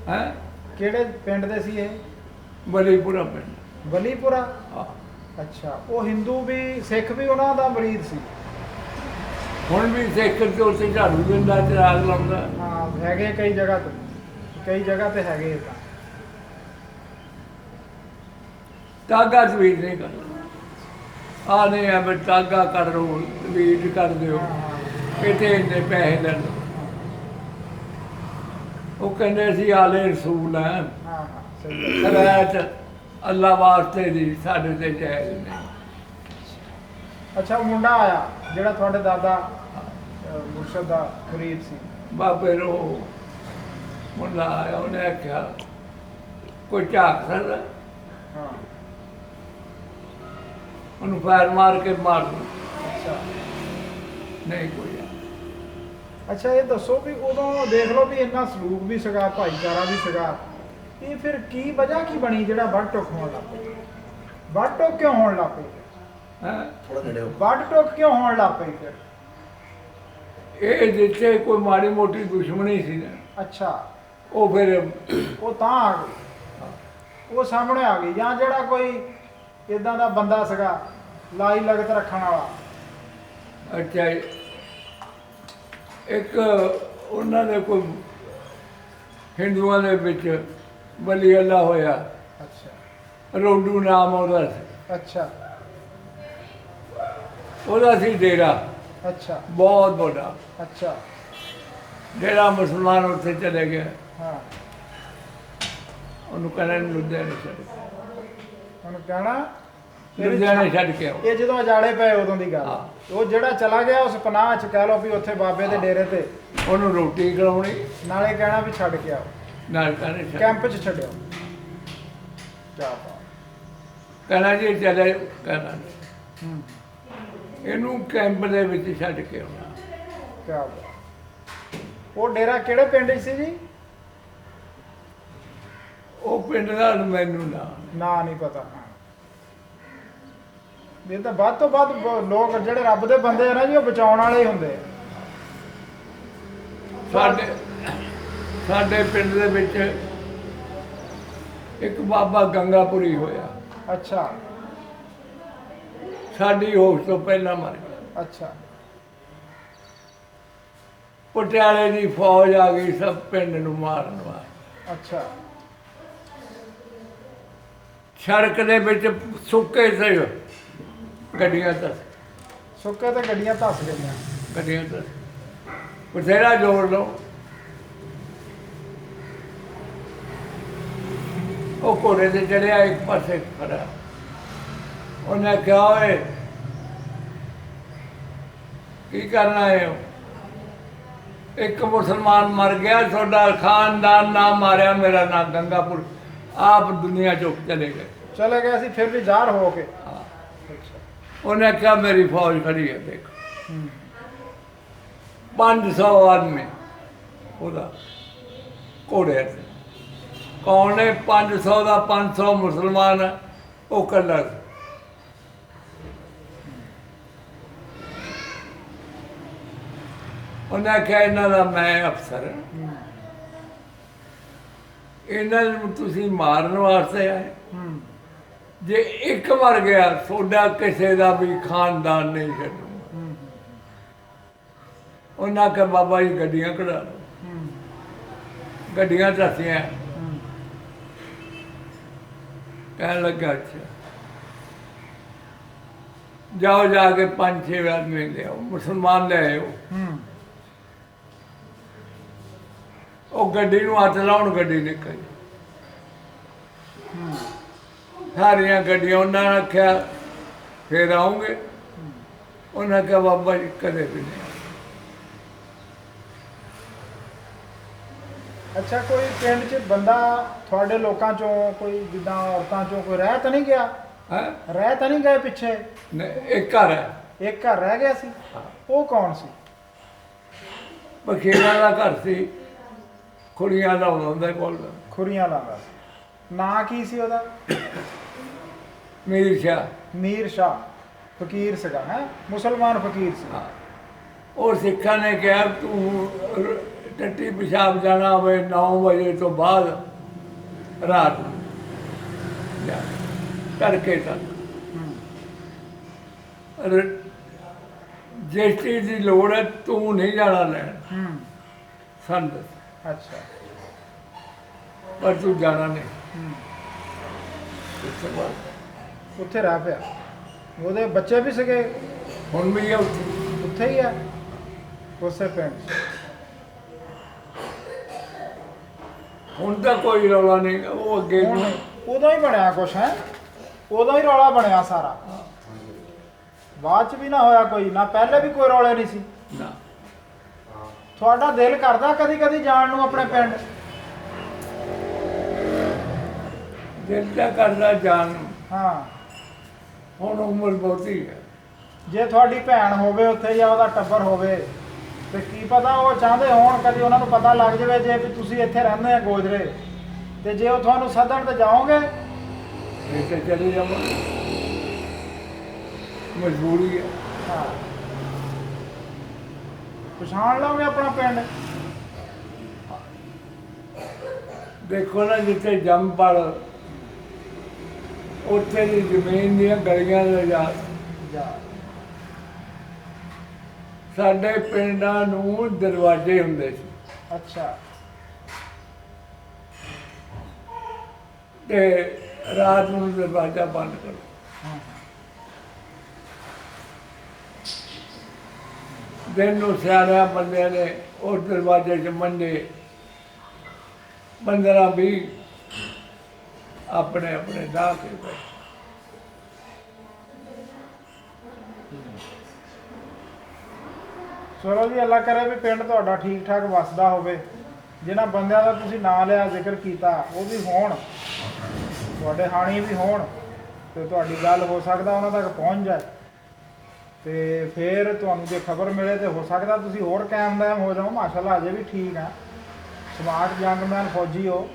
ਹੈ ਕਿਹੜੇ ਪਿੰਡ ਦੇ ਸੀ ਇਹ? ਬਲੀਪੁਰਾ ਪਿੰਡ। ਬਲੀਪੁਰਾ। ਹਾਂ, ਅੱਛਾ, ਉਹ ਹਿੰਦੂ ਵੀ ਸਿੱਖ ਵੀ ਉਹਨਾਂ ਦਾ ਮਰੀਜ਼ ਸੀ? ਹੁਣ ਵੀ ਸਿੱਖ ਤੇ ਉੱਥੇ ਝਾੜੂ ਦਿੰਦਾ, ਚਿਰਾਗ ਲਾਉਂਦਾ। ਹਾਂ ਹੈਗੇ ਕਈ ਜਗ੍ਹਾ ਤੇ, ਕਈ ਜਗ੍ਹਾ ਤੇ ਹੈਗੇ ਤਾਂ। ਤਾਗਾ ਤਵੀਰ ਨਹੀਂ ਕਰਦਾ, ਆ ਨਹੀਂ ਆ ਵੀ ਤਾਗਾ ਕਰ ਲਓ, ਤਵੀਰ ਕਰ ਦਿਓ, ਕਿਤੇ ਇੰਨੇ ਪੈਸੇ ਲੈ ਲਓ। ਉਹ ਕਹਿੰਦੇ ਸੀ ਆਲੇ ਰਸੂਲ ਹੈ, ਹਾਂ ਹਾਂ ਸਹੀ ਹੈ। ਖੈਰਾਤ ਅੱਲਾ ਵਾਸਤੇ ਦੀ, ਸਾਡੇ ਤੇ ਜਾਇਜ਼ ਨਹੀਂ। ਅੱਛਾ, ਉਹ ਮੁੰਡਾ ਆਇਆ ਜਿਹੜਾ ਤੁਹਾਡੇ ਦਾਦਾ ਮੁਰਸ਼ਦ ਦਾ ਮਰੀਜ਼ ਸੀ? ਬਾਬੇ ਨੂੰ ਮੁੰਡਾ ਆਇਆ, ਉਹਨੇ ਆਖਿਆ ਕੋਈ ਝਾਕ ਸਕਦਾ? ਹਾਂ ਉਹਨੂੰ ਫੈਰ ਮਾਰ ਕੇ ਮਾਰ ਦੂੰ। ਅੱਛਾ ਨਹੀਂ ਕੋਈ ਆ। ਅੱਛਾ, ਇਹ ਦੱਸੋ ਵੀ ਉਦੋਂ ਦੇਖ ਲਓ ਵੀ ਇੰਨਾ ਸਲੂਕ ਵੀ ਸੀਗਾ, ਭਾਈਚਾਰਾ ਵੀ ਸੀਗਾ, ਇਹ ਫਿਰ ਕੀ ਵਜ੍ਹਾ ਕੀ ਬਣੀ ਜਿਹੜਾ ਵੱਢ ਟੁੱਕ ਹੋਣ ਲੱਗ ਪਈ? ਵੱਢ ਟੁੱਕ ਕਿਉਂ ਹੋਣ ਲੱਗ ਪਈ? ਹੈਂ? ਵੱਢ ਟੁੱਕ ਕਿਉਂ ਹੋਣ ਲੱਗ ਪਈ ਫਿਰ? ਇਹ ਜਿੱਥੇ ਕੋਈ ਮਾੜੀ ਮੋਟੀ ਦੁਸ਼ਮਣੀ ਸੀ ਨਾ, ਅੱਛਾ, ਉਹ ਫਿਰ ਉਹ ਤਾਂ ਆ ਗਈ, ਉਹ ਸਾਹਮਣੇ ਆ ਗਈ, ਜਾਂ ਜਿਹੜਾ ਕੋਈ ਇਦਾਂ ਦਾ ਬੰਦਾ ਸੀਗਾ ਲਾਈ ਲਗਤ ਰੱਖਣ ਵਾਲਾ? ਅੱਛਾ, ਇੱਕ ਉਹਨਾਂ ਦੇ ਕੋਈ ਹਿੰਦੂਆਂ ਦੇ ਵਿੱਚ ਬਲੀ ਅੱਲਾ ਹੋਇਆ, ਅੱਛਾ ਰੋਡੂ ਨਾਮ ਉਹਦਾ ਸੀ। ਅੱਛਾ ਉਹਦਾ ਸੀ ਡੇਰਾ ਅੱਛਾ ਬਹੁਤ ਵੱਡਾ, ਅੱਛਾ ਜਿਹੜਾ ਮੁਸਲਮਾਨ ਉੱਥੇ ਚਲੇ ਗਏ, ਹਾਂ, ਉਹਨੂੰ ਕਹਿੰਦੇ ਲੁਧਿਆਣੇ ਛੱਡ, ਉਹਨੂੰ ਕਹਿਣਾ ਲੁਧਿਆਣੇ ਛੱਡ ਕੇ ਆਓ। ਇਹ ਜਦੋਂ ਅਜਾੜੇ ਪਏ ਉਦੋਂ ਦੀ ਗੱਲ, ਹਾਂ। ਉਹ ਜਿਹੜਾ ਚਲਾ ਗਿਆ ਉਸ ਪਨਾਹ ਚ, ਕਹਿ ਲਓ ਵੀ ਉੱਥੇ ਬਾਬੇ ਦੇ ਡੇਰੇ ਤੇ, ਉਹਨੂੰ ਰੋਟੀ ਖਿਲਾਉਣੀ, ਨਾਲੇ ਕਹਿਣਾ ਵੀ ਛੱਡ ਕੇ ਆਓ, ਨਾਲ ਕਹਿੰਦੇ ਛੱਡ। ਕੈਂਪ ਚ ਛੱਡਿਓ। ਕਿਆ ਬਾਤ। ਕਹਿਣਾ ਜੀ ਚਲੇ, ਕਹਿਣਾ ਹੂੰ, ਇਹਨੂੰ ਕੈਂਪ ਦੇ ਵਿੱਚ ਛੱਡ ਕੇ ਆਉਣਾ। ਕਿਆ ਬਾਤ। ਉਹ ਡੇਰਾ ਕਿਹੜੇ ਪਿੰਡ 'ਚ ਸੀ ਜੀ? ਉਹ ਪਿੰਡ ਦਾ ਮੈਨੂੰ ਨਾਂ ਨਹੀਂ ਪਤਾ। ਇਹ ਤਾਂ ਵੱਧ ਤੋਂ ਵੱਧ ਲੋਕ ਜਿਹੜੇ ਰੱਬ ਦੇ ਬੰਦੇ ਆ ਨਾ ਜੀ, ਉਹ ਬਚਾਉਣ ਵਾਲੇ ਹੀ ਹੁੰਦੇ ਆ। ਸਾਡੇ ਪਿੰਡ ਦੇ ਵਿੱਚ ਇੱਕ ਬਾਬਾ ਗੰਗਾਪੁਰੀ ਹੋਇਆ, ਅੱਛਾ ਸਾਡੀ ਹੋਸ਼ ਤੋਂ ਪਹਿਲਾਂ ਮਰ ਗਿਆ। ਅੱਛਾ ਪਟਿਆਲੇ ਦੀ ਫੌਜ ਆ ਗਈ ਸਭ ਪਿੰਡ ਨੂੰ ਮਾਰਨ ਵਾਸਤੇ। ਅੱਛਾ ਸੜਕ ਦੇ ਵਿੱਚ ਸੁੱਕੇ ਸੀ ਗੱਡੀਆਂ ਤਾਂ ਸੁੱਕੇ ਤੇ ਗੱਡੀਆਂ ਧੱਸ ਗਈਆਂ। ਗੱਡੀਆਂ ਤਾਂ ਬਥੇਰਾ ਜੋੜ ਲਓ। ਉਹ ਘੋੜੇ ਤੇ ਚੜਿਆ ਇੱਕ ਪਾਸੇ ਖੜਾ, ਉਹਨੇ ਕਿਹਾ ਓਏ ਕੀ ਕਰਨਾ ਹੈ? ਇੱਕ ਮੁਸਲਮਾਨ ਮਰ ਗਿਆ, ਤੁਹਾਡਾ ਖਾਨਦਾਨ ਨਾ ਮਾਰਿਆ, ਮੇਰਾ ਨਾਂ ਗੰਗਾਪੁਰ, ਆਪ ਦੁਨੀਆ ਚੋਂ ਚਲੇ ਗਏ। ਚਲੇ ਗਏ ਸੀ ਫਿਰ ਵੀ ਜ਼ਾਹਰ ਹੋ ਕੇ। ਹਾਂ। ਉਹਨੇ ਕਿਹਾ ਮੇਰੀ ਫੌਜ ਖੜੀ ਹੈ, ਦੇਖ 500 ਆਦਮੀ ਉਹਦਾ ਘੋੜੇ ਤੇ। ਕੌਣ ਨੇ 500 ਦਾ 500 ਮੁਸਲਮਾਨ ਹੈ, ਉਹ ਕੱਲਾ। ਉਹਨੇ ਕਿਹਾ ਇਹਨਾਂ ਦਾ ਮੈਂ ਅਫਸਰ ਹਾਂ, ਇਹਨਾਂ ਨੂੰ ਤੁਸੀਂ ਮਾਰਨ ਵਾਸਤੇ ਆਏ। ਜੇ ਇੱਕ ਮਰ ਗਿਆ ਤੁਹਾਡਾ ਕਿਸੇ ਦਾ ਵੀ ਖਾਨਦਾਨ ਨਹੀਂ ਛੱਡੂਗਾ। ਉਹਨਾਂ ਕੇ ਬਾਬਾ ਜੀ ਗੱਡੀਆਂ ਕਢਾ ਲਓ। ਗੱਡੀਆਂ ਧੱਸੀਆਂ। ਕਹਿਣ ਲੱਗਾ ਅੱਛਾ ਜਾਓ, ਜਾ ਕੇ 5-6 ਆਦਮੀ ਲਿਆਓ, ਮੁਸਲਮਾਨ ਲੈ ਆਓ। ਉਹ ਗੱਡੀ ਨੂੰ ਹੱਥ ਲਾਉਣ, ਗੱਡੀ ਨਿਕਲ ਸਾਰੀਆਂ ਗੱਡੀਆਂ। ਉਹਨਾਂ ਨੇ ਆਖਿਆ ਫਿਰ ਆਉਂਗੇ? ਉਹਨਾਂ ਕਿਹਾ ਬਾਬਾ ਜੀ ਕਦੇ ਵੀ ਨਹੀਂ। ਅੱਛਾ, ਕੋਈ ਪਿੰਡ 'ਚ ਬੰਦਾ ਤੁਹਾਡੇ ਲੋਕਾਂ ਚੋਂ ਕੋਈ ਜਿੱਦਾਂ ਔਰਤਾਂ ਚੋਂ ਕੋਈ ਰਹਿ ਤਾਂ ਨਹੀਂ ਗਿਆ? ਹੈ ਰਹਿ ਤਾਂ ਨਹੀਂ ਗਏ ਪਿੱਛੇ? ਇੱਕ ਘਰ ਹੈ, ਇੱਕ ਘਰ ਰਹਿ ਗਿਆ ਸੀ। ਉਹ ਕੌਣ ਸੀ? ਬਖੀਰਾਂ ਦਾ ਘਰ ਸੀ, ਕੁੜੀਆਂ ਦਾ ਹੁੰਦਾ ਕੋਲ। ਖੁਰੀਆਂ ਲਾਉਂਦਾ ਸੀ। ਨਾਂ ਕੀ ਸੀ ਉਹਦਾ? ਮੀਰ ਸ਼ਾਹ। ਮੀਰ ਸ਼ਾਹ ਫਕੀਰ ਸੀਗਾ, ਹੈ ਮੁਸਲਮਾਨ ਫਕੀਰ ਸੀ। ਹਾਂ। ਉਹ ਸਿੱਖਾਂ ਨੇ ਕਿਹਾ ਤੂੰ ਟੱਟੀ ਪਿਸ਼ਾਬ ਜਾਣਾ ਹੋਵੇ 9 ਵਜੇ ਤੋਂ ਬਾਅਦ ਰਾਤ ਨੂੰ ਜਾ ਕਰਕੇ ਤੱਕ। ਜਿਸ ਚੀਜ਼ ਦੀ ਲੋੜ ਹੈ ਤੂੰ ਨਹੀਂ ਜਾਣਾ ਲੈਣ, ਸਾਨੂੰ ਦੱਸ। ਅੱਛਾ। ਪਰ ਤੂੰ ਜਾਣਾ ਨਹੀਂ। ਉਸ ਤੋਂ ਬਾਅਦ ਉੱਥੇ ਰਹਿ ਪਿਆ। ਉਹਦੇ ਬੱਚੇ ਵੀ ਸੀਗੇ? ਹੁਣ ਵੀ ਹੈ ਉੱਥੇ। ਉੱਥੇ ਹੀ ਆ ਉਸੇ ਪਿੰਡ 'ਚ? ਹੁਣ ਤਾਂ ਕੋਈ ਰੌਲਾ ਨਹੀਂ। ਉਹ ਅੱਗੇ ਹੁਣ ਉਦੋਂ ਹੀ ਬਣਿਆ ਕੁਛ, ਹੈ ਉਦੋਂ ਹੀ ਰੌਲਾ ਬਣਿਆ ਸਾਰਾ। ਬਾਅਦ 'ਚ ਵੀ ਨਾ ਹੋਇਆ ਕੋਈ? ਨਾ ਪਹਿਲੇ ਵੀ ਕੋਈ ਰੌਲੇ ਨਹੀਂ ਸੀ? ਨਾ। ਤੁਹਾਡਾ ਦਿਲ ਕਰਦਾ ਕਦੀ ਕਦੀ ਜਾਣ ਨੂੰ ਆਪਣੇ ਪਿੰਡ? ਦਿਲ ਤਾਂ ਕਰਦਾ ਜਾਣ ਨੂੰ। ਹਾਂ। ਹੁਣ ਉਮਰ ਬਹੁਤੀ ਹੈ। ਜੇ ਤੁਹਾਡੀ ਭੈਣ ਹੋਵੇ ਉੱਥੇ ਜਾਂ ਉਹਦਾ ਟੱਬਰ ਹੋਵੇ ਤੇ ਕੀ ਪਤਾ ਉਹ ਚਾਹੁੰਦੇ ਹੋਣ, ਕਦੀ ਉਹਨਾਂ ਨੂੰ ਪਤਾ ਲੱਗ ਜਾਵੇ ਜੇ ਵੀ ਤੁਸੀਂ ਇੱਥੇ ਰਹਿੰਦੇ ਆ ਗੋਜਰੇ, ਤੇ ਜੇ ਉਹ ਤੁਹਾਨੂੰ ਸੱਦਣ ਤੇ ਜਾਓਗੇ? ਇਹ ਤਾਂ ਚਲੇ ਜਾਵਾਂਗੇ, ਮਜਬੂਰੀ ਹੈ। ਹਾਂ। ਪਛਾਣ ਲਓਗੇ ਆਪਣਾ ਪਿੰਡ? ਦੇਖੋ ਨਾ, ਜਿੱਥੇ ਜੰਮ ਪੜ ਉੱਥੇ ਦੀ ਜ਼ਮੀਨ ਦੀਆਂ ਗਲੀਆਂ ਦੇ ਜਾ ਸਾਡੇ ਪਿੰਡਾਂ ਨੂੰ ਦਰਵਾਜ਼ੇ ਹੁੰਦੇ ਸੀ। ਅੱਛਾ। ਤੇ ਰਾਤ ਨੂੰ ਦਰਵਾਜ਼ਾ ਬੰਦ ਕਰੋ, ਦਿਨ ਨੂੰ ਸਿਆਣਿਆਂ ਬੰਦਿਆਂ ਨੇ ਉਸ ਦਰਵਾਜ਼ੇ 'ਚ ਮੰਜੇ 15-20 ਆਪਣੇ ਆਪਣੇ ਢਾਹ ਕੇ ਬੈਠੇ। ਚਲੋ ਜੀ, ਅੱਲਾ ਕਰੇ ਵੀ ਪਿੰਡ ਤੁਹਾਡਾ ਠੀਕ ਠਾਕ ਵਸਦਾ ਹੋਵੇ। ਜਿਨ੍ਹਾਂ ਬੰਦਿਆਂ ਦਾ ਤੁਸੀਂ ਨਾਂ ਲਿਆ, ਜ਼ਿਕਰ ਕੀਤਾ, ਉਹ ਵੀ ਹੋਣ, ਤੁਹਾਡੇ ਹਾਣੀ ਵੀ ਹੋਣ, ਤੇ ਤੁਹਾਡੀ ਗੱਲ ਹੋ ਸਕਦਾ ਉਹਨਾਂ ਤੱਕ ਪਹੁੰਚ ਜਾਏ, ਤੇ ਫਿਰ ਤੁਹਾਨੂੰ ਜੇ ਖਬਰ ਮਿਲੇ ਤੇ ਹੋ ਸਕਦਾ ਤੁਸੀਂ ਹੋਰ ਕਾਇਮ ਹੋ ਜਾਓ। ਮਾਸ਼ਾਅੱਲਾ ਅਜੇ ਵੀ ਠੀਕ ਆ, ਸਮਾਰਟ ਜੰਗਮੈਨ ਫੌਜੀ ਹੋ।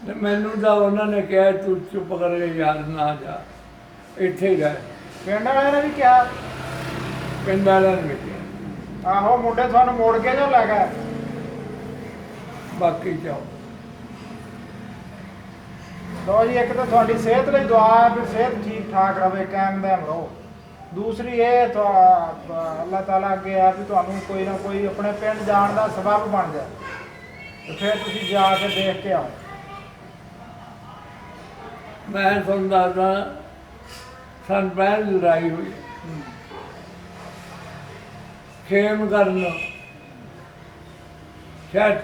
ਤੇ ਮੈਨੂੰ ਤਾਂ ਉਹਨਾਂ ਨੇ ਕਿਹਾ ਤੂੰ ਚੁੱਪ ਕਰਕੇ ਯਾਰ ਨਾ ਜਾ, ਇੱਥੇ ਹੀ ਰਹਿ। ਪਿੰਡ ਵਾਲਿਆਂ ਨੇ ਵੀ ਕਿਹਾ? ਪਿੰਡ ਵਾਲਿਆਂ ਨੇ ਵੀ ਕਿਹਾ। ਆਹੋ, ਮੁੰਡੇ ਤੁਹਾਨੂੰ ਮੋੜ ਕੇ ਜੋ ਲੈ ਗਏ। ਬਾਕੀ ਜਾਓ। ਲਓ ਜੀ, ਇੱਕ ਤਾਂ ਤੁਹਾਡੀ ਸਿਹਤ ਲਈ ਦੁਆ ਹੈ ਵੀ ਸਿਹਤ ਠੀਕ ਠਾਕ ਰਵੇ, ਕਾਇਮ ਰਹੋ। ਦੂਸਰੀ ਇਹ ਅੱਲਾਹ ਤਾਲਾ ਅੱਗੇ ਆ ਵੀ ਤੁਹਾਨੂੰ ਕੋਈ ਨਾ ਕੋਈ ਆਪਣੇ ਪਿੰਡ ਜਾਣ ਦਾ ਸਬਬ ਬਣ ਜਾਏ, ਤੇ ਫਿਰ ਤੁਸੀਂ ਜਾ ਕੇ ਦੇਖ ਕੇ ਆਓ। ਮੈਂ ਤੁਹਾਨੂੰ ਦੱਸਦਾ ਸੰਨ 65 ਲੜਾਈ ਹੋਈ ਖੇਮ ਕਰਨ ਸ਼ਾਇਦ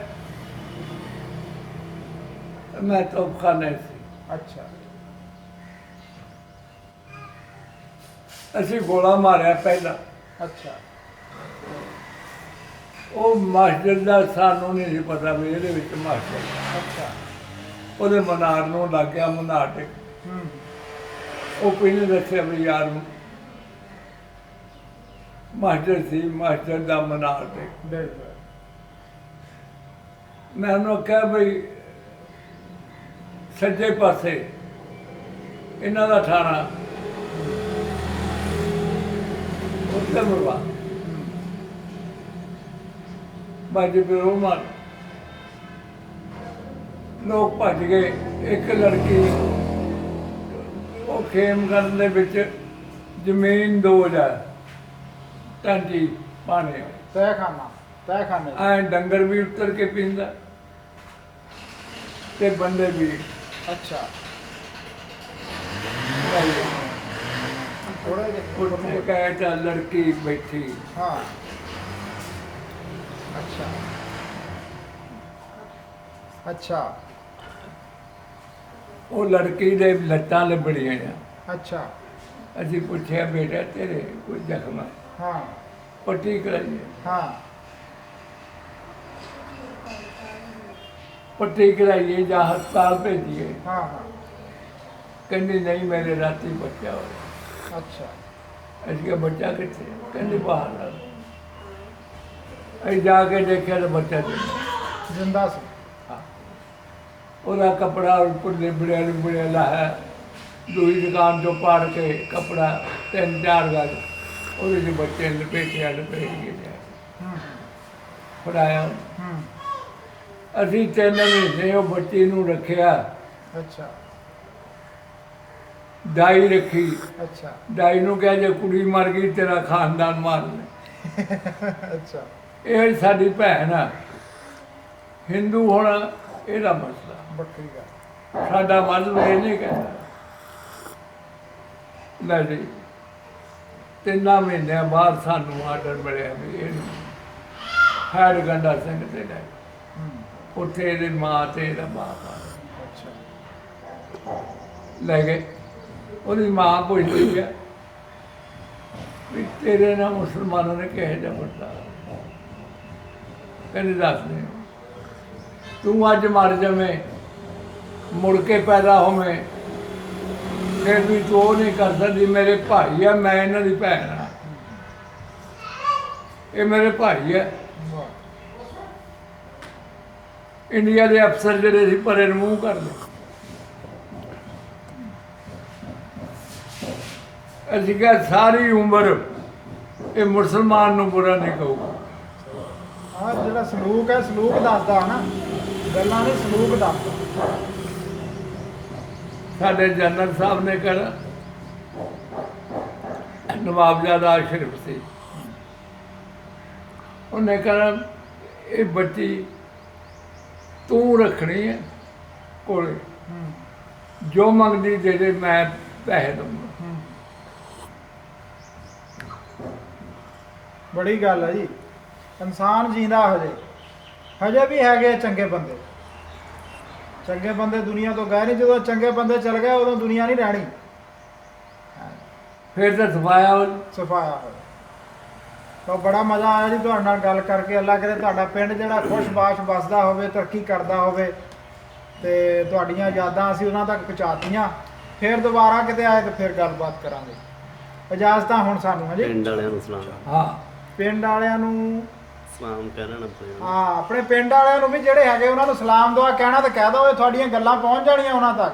ਮੈਂ ਤੋਪਖਾਨੇ ਸੀ। ਅੱਛਾ ਅਸੀਂ ਗੋਲਾ ਮਾਰਿਆ ਪਹਿਲਾਂ। ਅੱਛਾ ਉਹ ਮਾਸਟਰ ਦਾ ਸਾਨੂੰ ਨਹੀਂ ਸੀ ਪਤਾ ਵੀ ਇਹਦੇ ਵਿੱਚ ਮਾਸਟਰ। ਅੱਛਾ ਉਹਦੇ ਮਨਾਰ ਨੂੰ ਲੱਗ ਗਿਆ ਮਨਾਰ ਤੇ। ਹੂੰ ਉਹ ਪਹਿਲੇ ਦੱਸਿਆ ਵੀ ਯਾਰ ਮਾਸਟਰ ਸੀ, ਮਾਸਟਰ ਦਾ ਮਨਾਰ ਤੇ। ਬਿਲਕੁਲ ਮੈਂ ਉਹਨੂੰ ਕਿਹਾ ਬਈ ਸੱਜੇ ਪਾਸੇ ਇਹਨਾਂ ਦਾ ਥਾਣਾ ਉੱਤੇ ਮਰਵਾ ਬਾਜੀ ਫਿਰ ਉਹ ਮਾਰ ਲੋਕ ਭੱਜ ਗਏ। ਇੱਕ ਲੜਕੀ ਉਹ ਖੇਮ ਕਰਨ ਦੇ ਵਿੱਚ ਜ਼ਮੀਨ 2000 ਟਾਂਜੀ ਪਾਣੀ ਤਹਿਖਾਨੇ ਐ ਡੰਗਰ ਵੀ ਉੱਤਰ ਕੇ ਪੀਂਦਾ ਤੇ ਬੰਦੇ ਵੀ। ਅੱਛਾ ਉੱਥੇ ਕਹਿ ਤਾਂ ਲੜਕੀ ਬੈਠੀ। ਹਾਂ ਅੱਛਾ ਅੱਛਾ ਉਹ ਲੜਕੀ ਦੇ ਲੱਤਾਂ ਲਿਬੜੀਆਂ ਆ। ਅੱਛਾ ਅਸੀਂ ਪੁੱਛਿਆ ਬੇਟਾ ਤੇਰੇ ਕੋਈ ਜ਼ਖਮ ਹੈ? ਹਾਂ ਪੱਟੀ ਕਰਾਈਏ। ਹਾਂ ਪੱਟੀ ਕਰਾਈਏ ਜਾਂ ਹਸਪਤਾਲ ਭੇਜੀਏ। ਹਾਂ ਹਾਂ ਕਹਿੰਦੀ ਨਹੀਂ ਮੇਰੇ ਰਾਤੀ ਬੱਚਾ ਹੋਇਆ। ਅੱਛਾ ਅਸੀਂ ਕਿਹਾ ਬੱਚਾ ਕਿੱਥੇ? ਕਹਿੰਦੀ ਬਾਹਰ ਆ। ਅਸੀਂ ਜਾ ਕੇ ਦੇਖਿਆ ਤਾਂ ਬੱਚਾ ਜਿੰਦਾ ਸੀ। ਉਹਦਾ ਕੱਪੜਾ ਉੱਪਰ ਲਿਬੜਿਆ ਲਾਇਆ। ਦੂਜੀ ਦੁਕਾਨ ਤੋਂ ਪਾੜ ਕੇ ਕੱਪੜਾ 3-4 ਗਜ ਉਹਦੇ 'ਚ ਬੱਚੇ ਲਪੇਟ ਗਏ ਫੜਾਇਆ। ਹੂੰ ਅਸੀਂ 3 ਮਹੀਨੇ ਉਹ ਬੱਚੀ ਨੂੰ ਰੱਖਿਆ। ਅੱਛਾ ਦਾਈ ਰੱਖੀ। ਅੱਛਾ ਦਾਈ ਨੂੰ ਕਿਹਾ ਜੇ ਕੁੜੀ ਮਰ ਗਈ ਤੇਰਾ ਖਾਨਦਾਨ ਮਾਰ ਲੈ। ਅੱਛਾ ਇਹ ਸਾਡੀ ਭੈਣ ਆ। ਹਿੰਦੂ ਹੋਣਾ ਇਹਦਾ ਮਸਲਾ। ਬੱਕਰੀ ਦਾ ਸਾਡਾ ਮਤਲਬ ਇਹ ਨਹੀਂ ਕਹਿੰਦਾ। ਲੈ ਜੀ 3 ਮਹੀਨਿਆਂ ਬਾਅਦ ਸਾਨੂੰ ਆਰਡਰ ਮਿਲਿਆ ਵੀ ਇਹਨੂੰ ਹੈਡ ਗੰਡਾ ਸਿੰਘ ਤੇ ਲੈ। ਹੂੰ ਉੱਥੇ ਇਹਦੀ ਮਾਂ ਤੇ ਇਹਦਾ ਬਾਪ ਆ ਅੱਛਾ ਲੈ ਗਏ। ਉਹਦੀ ਮਾਂ ਪੁੱਛਦੀ ਹੈ ਵੀ ਤੇਰੇ ਨਾਲ ਮੁਸਲਮਾਨਾਂ ਨੇ ਕਿਹੋ ਜਿਹਾ ਵਰਤਾਅ? ਕਹਿੰਦੇ ਦੱਸ ਦੇ। ਤੂੰ ਅੱਜ ਮਰ ਜਾਵੇਂ ਮੁੜ ਕੇ ਪੈਦਾ ਹੋਵੇਂ ਫਿਰ ਵੀ ਤੂੰ ਉਹ ਨਹੀਂ ਕਰ ਸਕਦੀ। ਮੇਰੇ ਭਾਈ ਆ, ਮੈਂ ਇਹਨਾਂ ਦੀ ਭੈਣ ਆ। ਇਹ ਮੇਰੇ ਭਾਈ ਆ। ਵਾਹ ਇੰਡੀਆ ਦੇ ਅਫਸਰ ਜਿਹੜੇ ਸੀ ਪਰੇ ਨੂੰ ਮੂੰਹ ਕਰਦੇ। ਅਸੀਂ ਕਿਹਾ ਸਾਰੀ ਉਮਰ ਇਹ ਮੁਸਲਮਾਨ ਨੂੰ ਬੁਰਾ ਨਹੀਂ ਕਹੂਗਾ। ਹਾਂ ਜਿਹੜਾ ਸਲੂਕ ਹੈ ਸਲੂਕ ਦੱਸਦਾ ਨਾ, ਗੱਲਾਂ ਨਹੀਂ ਸਲੂਕ ਦੱਸਦਾ। ਸਾਡੇ ਜਨਰਲ ਸਾਹਿਬ ਨੇ ਕਿਹਾ ਨਵਾਬਜ਼ਾਦਾ ਸ਼ਰੀਫ ਸੀ। ਉਹਨੇ ਕਿਹਾ ਇਹ ਬੱਚੀ ਤੂੰ ਰੱਖਣੀ ਹੈ ਕੋਲੇ, ਹੂੰ ਜੋ ਮੰਗਦੀ ਦੇ ਦੇ ਮੈਂ ਪੈਸੇ ਦਊਂਗਾ। ਹੂੰ ਬੜੀ ਗੱਲ ਹੈ ਜੀ। ਇਨਸਾਨ ਜੀਂਦਾ ਹਜੇ ਵੀ ਹੈਗੇ ਚੰਗੇ ਬੰਦੇ। ਚੰਗੇ ਬੰਦੇ ਦੁਨੀਆ ਤੋਂ ਗਏ ਨਹੀਂ। ਜਦੋਂ ਚੰਗੇ ਬੰਦੇ ਚਲ ਗਏ ਉਦੋਂ ਦੁਨੀਆ ਨਹੀਂ ਰਹਿਣੀ। ਫਿਰ ਤਾਂ ਸਫਾਇਆ ਸਫਾਇਆ ਹੋਇਆ। ਤਾਂ ਬੜਾ ਮਜ਼ਾ ਆਇਆ ਜੀ ਤੁਹਾਡੇ ਨਾਲ ਗੱਲ ਕਰਕੇ। ਅੱਲਾ ਕਰੇ ਤੁਹਾਡਾ ਪਿੰਡ ਜਿਹੜਾ ਖੁਸ਼-ਬਾਸ਼ ਵੱਸਦਾ ਹੋਵੇ, ਤਰੱਕੀ ਕਰਦਾ ਹੋਵੇ ਤੇ ਤੁਹਾਡੀਆਂ ਯਾਦਾਂ ਅਸੀਂ ਉਹਨਾਂ ਤੱਕ ਪਹੁੰਚਾਤੀਆਂ। ਫਿਰ ਦੁਬਾਰਾ ਕਿਤੇ ਆਏ ਤਾਂ ਫਿਰ ਗੱਲਬਾਤ ਕਰਾਂਗੇ। ਇਜਾਜ਼ਤਾਂ ਹੁਣ ਸਾਨੂੰ ਹਾਂਜੀ। ਪਿੰਡ ਵਾਲਿਆਂ ਨੂੰ ਸਲਾਮ। ਹਾਂ ਪਿੰਡ ਵਾਲਿਆਂ ਨੂੰ ਸਲਾਮ ਕਹਿਣਾ ਨਾ ਪਏਗਾ। ਹਾਂ ਆਪਣੇ ਪਿੰਡ ਵਾਲਿਆਂ ਨੂੰ ਵੀ ਜਿਹੜੇ ਹੈਗੇ ਉਹਨਾਂ ਨੂੰ ਸਲਾਮ ਦੁਆ ਕਹਿਣਾ ਤੇ ਕਹਿ ਦਿਓ। ਇਹ ਤੁਹਾਡੀਆਂ ਗੱਲਾਂ ਪਹੁੰਚ ਜਾਣੀਆਂ ਉਹਨਾਂ ਤੱਕ।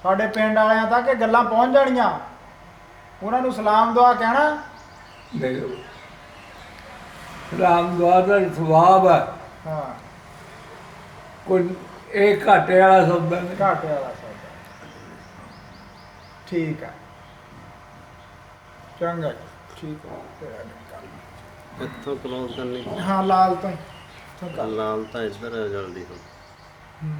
ਤੁਹਾਡੇ ਪਿੰਡ ਵਾਲਿਆਂ ਤੱਕ ਇਹ ਗੱਲਾਂ ਪਹੁੰਚ ਜਾਣੀਆਂ। ਉਹਨਾਂ ਨੂੰ ਸਲਾਮ ਦੁਆ ਕਹਿਣਾ। ਦੇਖੋ ਰਾਮ ਦੁਆ ਦਾ ਸਵਾਬ ਹੈ। ਹਾਂ ਕੋਈ ਇਹ ਘਾਟੇ ਵਾਲਾ ਸੌਦਾ ਨਹੀਂ। ਘਾਟੇ ਵਾਲਾ ਸੌਦਾ। ਠੀਕ ਹੈ ਚੰਗਾ ਜੀ, ਠੀਕ ਹੈ ਤੇਰਾ ਗੱਲ। ਇੱਥੋਂ ਕਲੋਜ਼ ਕਰਨੀ। ਹਾਂ ਲਾਲ ਤੋਂ ਹੀ। ਲਾਲ ਤਾਂ ਇੱਧਰ ਹੈ ਜਲਦੀ ਤੋਂ। ਹੂੰ